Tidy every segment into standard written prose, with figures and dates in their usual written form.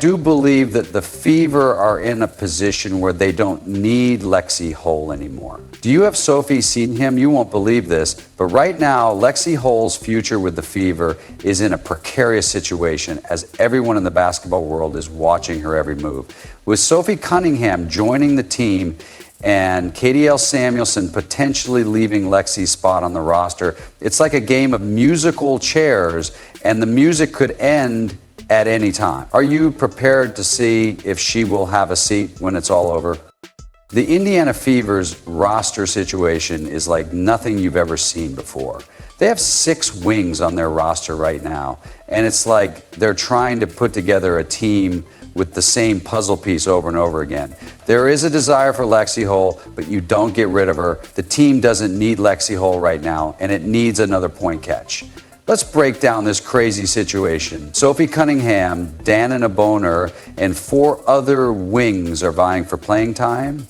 do believe that the Fever are in a position where they don't need Lexi Hull anymore. Do you have Sophie seen him? You won't believe this, but right now, Lexi Hull's future with the Fever is in a precarious situation as everyone in the basketball world is watching her every move. With Sophie Cunningham joining the team and KDL Samuelson potentially leaving Lexi's spot on the roster, it's like a game of musical chairs, and the music could end at any time. Are you prepared to see if she will have a seat when it's all over? The Indiana Fever's roster situation is like nothing you've ever seen before. They have 6 wings on their roster right now, and it's like they're trying to put together a team with the same puzzle piece over and over again. There is a desire for Lexi Hull, but you don't get rid of her. The team doesn't need Lexi Hull right now, and it needs another point catch. Let's break down this crazy situation. Sophie Cunningham, Dan Boner, and 4 other wings are vying for playing time.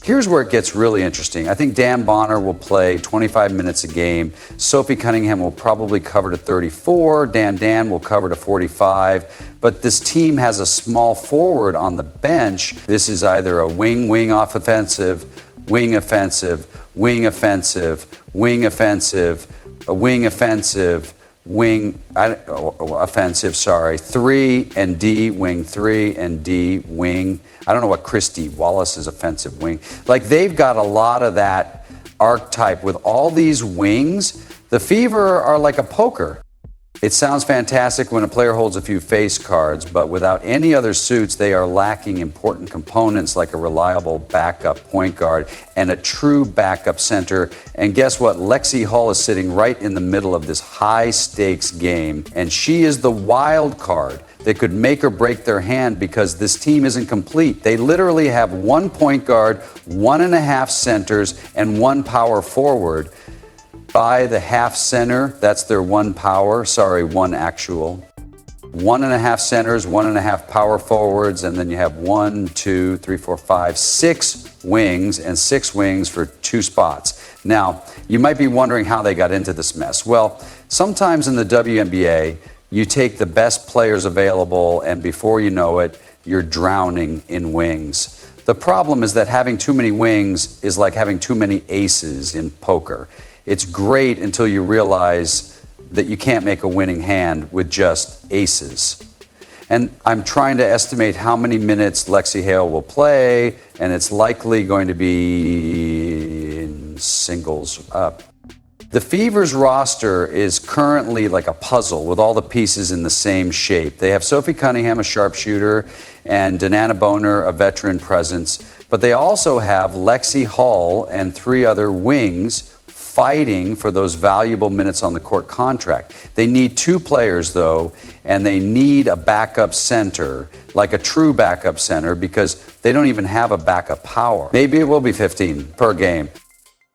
Here's where it gets really interesting. I think Dan Bonner will play 25 minutes a game. Sophie Cunningham will probably cover to 34. Dan will cover to 45. But this team has a small forward on the bench. This is either a wing off offensive, wing offensive, wing offensive, wing offensive, a wing offensive, offensive, 3 and D, wing 3 and D, wing. I don't know what Christy Wallace's offensive wing. Like, they've got a lot of that archetype with all these wings. The Fever are like a poker. It sounds fantastic when a player holds a few face cards, but without any other suits, they are lacking important components like a reliable backup point guard and a true backup center. And guess what? Lexi Hull is sitting right in the middle of this high-stakes game, and she is the wild card that could make or break their hand because this team isn't complete. They literally have 1 point guard, 1.5 centers, and 1 power forward. By the half center, that's their 1 power, 1 actual. 1.5 centers, 1.5 power forwards, and then you have 1, 2, 3, 4, 5, 6 wings, and 6 wings for 2 spots. Now, you might be wondering how they got into this mess. Well, sometimes in the WNBA, you take the best players available, and before you know it, you're drowning in wings. The problem is that having too many wings is like having too many aces in poker. It's great until you realize that you can't make a winning hand with just aces. And I'm trying to estimate how many minutes Lexi Hull will play, and it's likely going to be in singles up. The Fever's roster is currently like a puzzle with all the pieces in the same shape. They have Sophie Cunningham, a sharpshooter, and Danana Boner, a veteran presence. But they also have Lexi Hull and 3 other wings fighting for those valuable minutes on the court contract. They need 2 players, though, and they need a backup center, like a true backup center, because they don't even have a backup power. Maybe it will be 15 per game.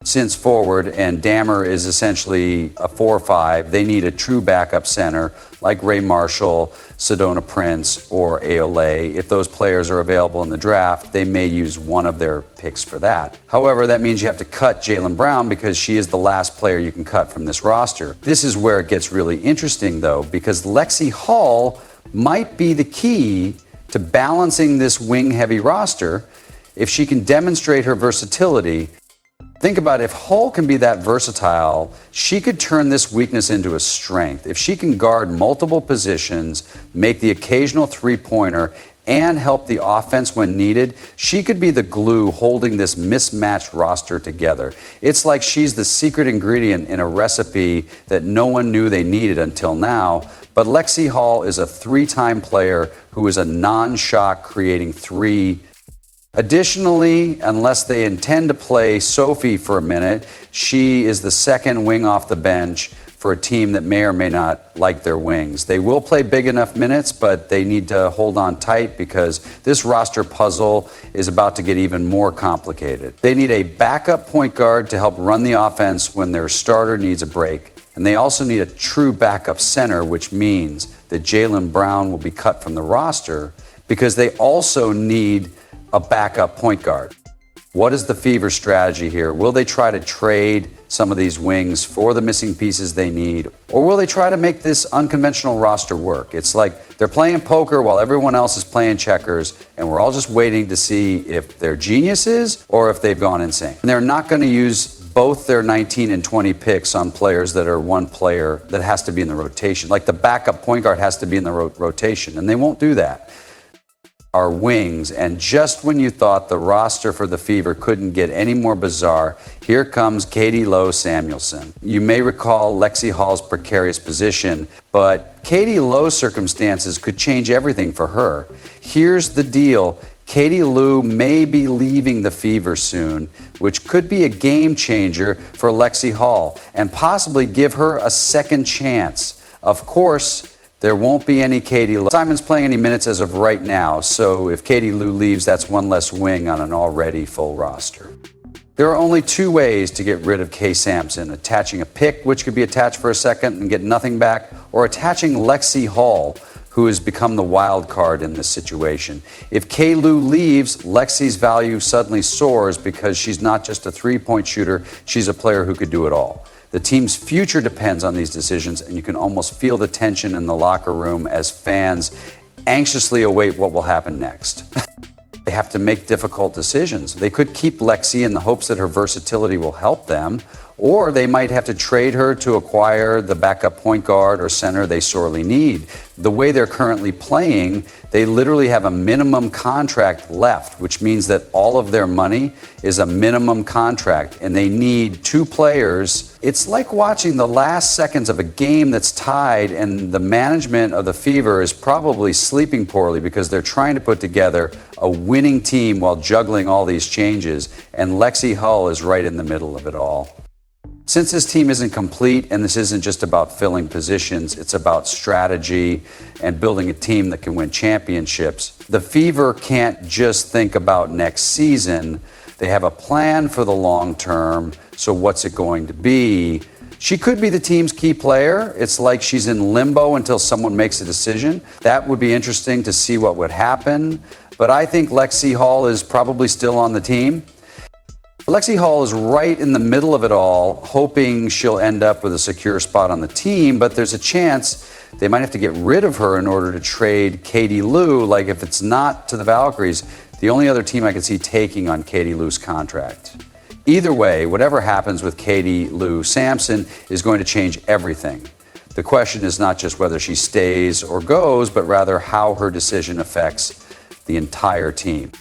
Since forward and Dammer is essentially a 4-5, they need a true backup center like Ray Marshall, Sedona Prince, or Aole. If those players are available in the draft, they may use one of their picks for that. However, that means you have to cut Jaylen Brown because she is the last player you can cut from this roster. This is where it gets really interesting, though, because Lexi Hull might be the key to balancing this wing-heavy roster if she can demonstrate her versatility. Think about if Hull can be that versatile, she could turn this weakness into a strength. If she can guard multiple positions, make the occasional 3-pointer, and help the offense when needed, she could be the glue holding this mismatched roster together. It's like she's the secret ingredient in a recipe that no one knew they needed until now. But Lexi Hull is a 3-time player who is a non-shot creating 3. Additionally, unless they intend to play Sophie for a minute, she is the 2nd wing off the bench for a team that may or may not like their wings. They will play big enough minutes, but they need to hold on tight because this roster puzzle is about to get even more complicated. They need a backup point guard to help run the offense when their starter needs a break. And they also need a true backup center, which means that Jaylen Brown will be cut from the roster because they also need a backup point guard. What is the Fever strategy here? Will they try to trade some of these wings for the missing pieces they need? Or will they try to make this unconventional roster work? It's like they're playing poker while everyone else is playing checkers, and we're all just waiting to see if they're geniuses or if they've gone insane. And they're not going to use both their 19 and 20 picks on players that are one player that has to be in the rotation. Like the backup point guard has to be in the rotation, and they won't do that. Our wings, and just when you thought the roster for the Fever couldn't get any more bizarre, here comes Katie Lowe Samuelson. You may recall Lexi Hull's precarious position, but Katie Lowe's circumstances could change everything for her. Here's the deal. Katie Lou may be leaving the Fever soon, which could be a game changer for Lexi Hull and possibly give her a second chance. Of course, there won't be any Katie Lou. Simon's playing any minutes as of right now, so if Katie Lou leaves, that's one less wing on an already full roster. There are only two ways to get rid of Kay Sampson: attaching a pick, which could be attached for a second and get nothing back, or attaching Lexi Hull, who has become the wild card in this situation. If Kay Lou leaves, Lexi's value suddenly soars because she's not just a three-point shooter, she's a player who could do it all. The team's future depends on these decisions, and you can almost feel the tension in the locker room as fans anxiously await what will happen next. They have to make difficult decisions. They could keep Lexi in the hopes that her versatility will help them, or they might have to trade her to acquire the backup point guard or center they sorely need. The way they're currently playing, they literally have a minimum contract left, which means that all of their money is a minimum contract, and they need two players. It's like watching the last seconds of a game that's tied, and the management of the Fever is probably sleeping poorly because they're trying to put together a winning team while juggling all these changes, and Lexi Hull is right in the middle of it all. Since this team isn't complete, and this isn't just about filling positions, it's about strategy and building a team that can win championships, the Fever can't just think about next season. They have a plan for the long term, so what's it going to be? She could be the team's key player. It's like she's in limbo until someone makes a decision. That would be interesting to see what would happen, but I think Lexi Hull is probably still on the team. Lexi Hull is right in the middle of it all, hoping she'll end up with a secure spot on the team, but there's a chance they might have to get rid of her in order to trade Katie Lou. Like, if it's not to the Valkyries, the only other team I could see taking on Katie Lou's contract. Either way, whatever happens with Katie Lou Sampson is going to change everything. The question is not just whether she stays or goes, but rather how her decision affects the entire team.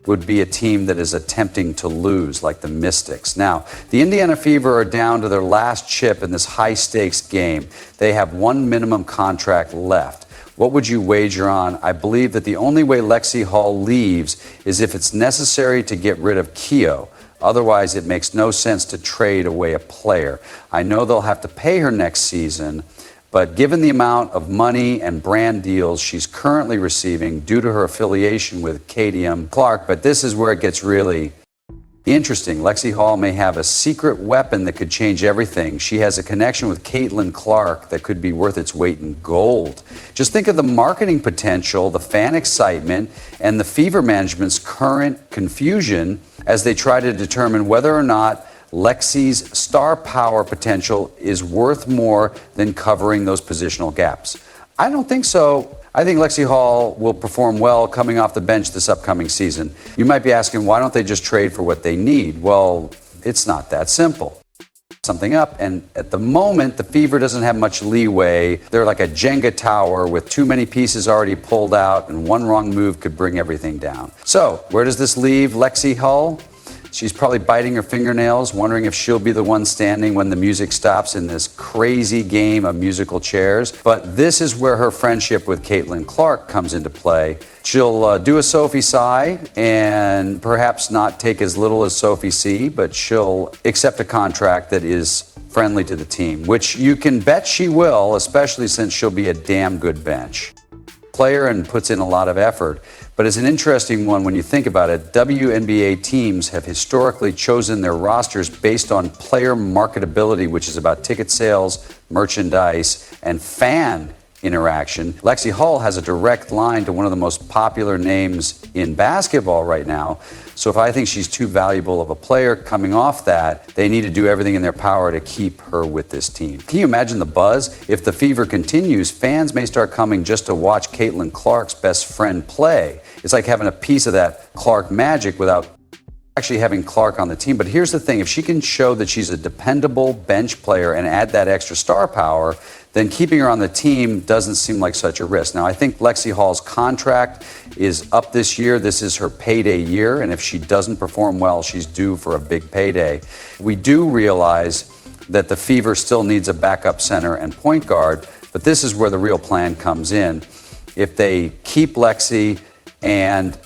Would be a team that is attempting to lose, like the Mystics. Now, the Indiana Fever are down to their last chip in this high-stakes game. They have one minimum contract left. What would you wager on? I believe that the only way Lexi Hull leaves is if it's necessary to get rid of Keogh. Otherwise, it makes no sense to trade away a player. I know they'll have to pay her next season, but given the amount of money and brand deals she's currently receiving due to her affiliation with Cadium Clark, but this is where it gets really interesting. Lexi Hull may have a secret weapon that could change everything. She has a connection with Caitlin Clark that could be worth its weight in gold. Just think of the marketing potential, the fan excitement, and the Fever management's current confusion as they try to determine whether or not Lexi's star power potential is worth more than covering those positional gaps. I don't think so. I think Lexi Hull will perform well coming off the bench this upcoming season. You might be asking, why don't they just trade for what they need? Well, it's not that simple. Something up, and at the moment, the Fever doesn't have much leeway. They're like a Jenga tower with too many pieces already pulled out, and one wrong move could bring everything down. So, where does this leave Lexi Hull? She's probably biting her fingernails, wondering if she'll be the one standing when the music stops in this crazy game of musical chairs. But this is where her friendship with Caitlin Clark comes into play. She'll do a Sophie Sy and perhaps not take as little as Sophie C, but she'll accept a contract that is friendly to the team, which you can bet she will, especially since she'll be a damn good bench player and puts in a lot of effort. But it's an interesting one when you think about it. WNBA teams have historically chosen their rosters based on player marketability, which is about ticket sales, merchandise, and fan interaction. Lexi Hull has a direct line to one of the most popular names in basketball right now. So if I think she's too valuable of a player coming off that, they need to do everything in their power to keep her with this team. Can you imagine the buzz? If the fever continues, fans may start coming just to watch Caitlin Clark's best friend play. It's like having a piece of that Clark magic without actually having Clark on the team. But here's the thing, if she can show that she's a dependable bench player and add that extra star power, then keeping her on the team doesn't seem like such a risk. Now, I think Lexi Hull's contract is up this year. This is her payday year, and if she doesn't perform well, she's due for a big payday. We do realize that the Fever still needs a backup center and point guard, but this is where the real plan comes in. If they keep Lexi, and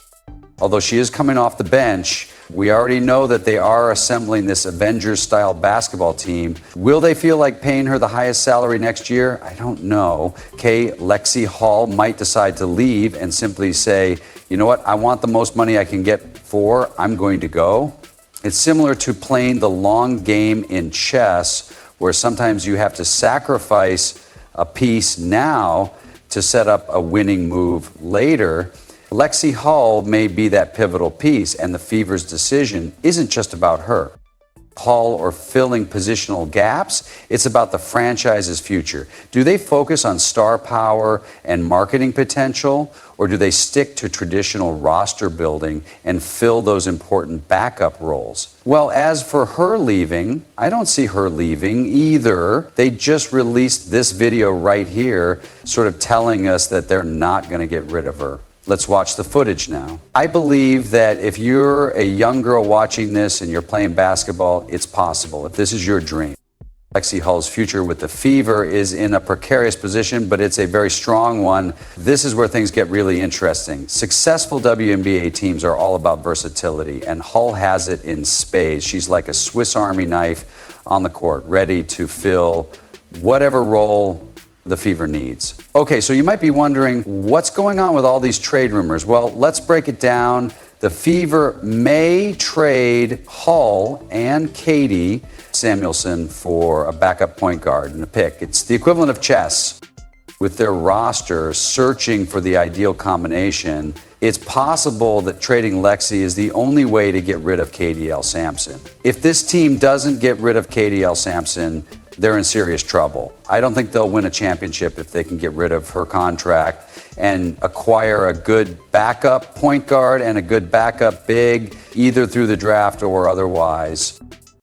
although she is coming off the bench, we already know that they are assembling this Avengers-style basketball team. Will they feel like paying her the highest salary next year? I don't know. Lexi Hull might decide to leave and simply say, you know what, I want the most money I can get for, I'm going to go. It's similar to playing the long game in chess, where sometimes you have to sacrifice a piece now to set up a winning move later. Lexi Hull may be that pivotal piece, and the Fever's decision isn't just about her. Hull or filling positional gaps, it's about the franchise's future. Do they focus on star power and marketing potential, or do they stick to traditional roster building and fill those important backup roles? Well, as for her leaving, I don't see her leaving either. They just released this video right here, sort of telling us that they're not going to get rid of her. Let's watch the footage now. I believe that if you're a young girl watching this and you're playing basketball, it's possible, if this is your dream. Lexi Hull's future with the Fever is in a precarious position, but it's a very strong one. This is where things get really interesting. Successful WNBA teams are all about versatility, and Hull has it in spades. She's like a Swiss Army knife on the court, ready to fill whatever role the Fever needs. Okay, so you might be wondering, what's going on with all these trade rumors? Well, let's break it down. The Fever may trade Hull and Katie Samuelson for a backup point guard and a pick. It's the equivalent of chess. With their roster searching for the ideal combination, it's possible that trading Lexi is the only way to get rid of Katie L. Sampson. If this team doesn't get rid of Katie L. Sampson, they're in serious trouble. I don't think they'll win a championship if they can get rid of her contract and acquire a good backup point guard and a good backup big, either through the draft or otherwise.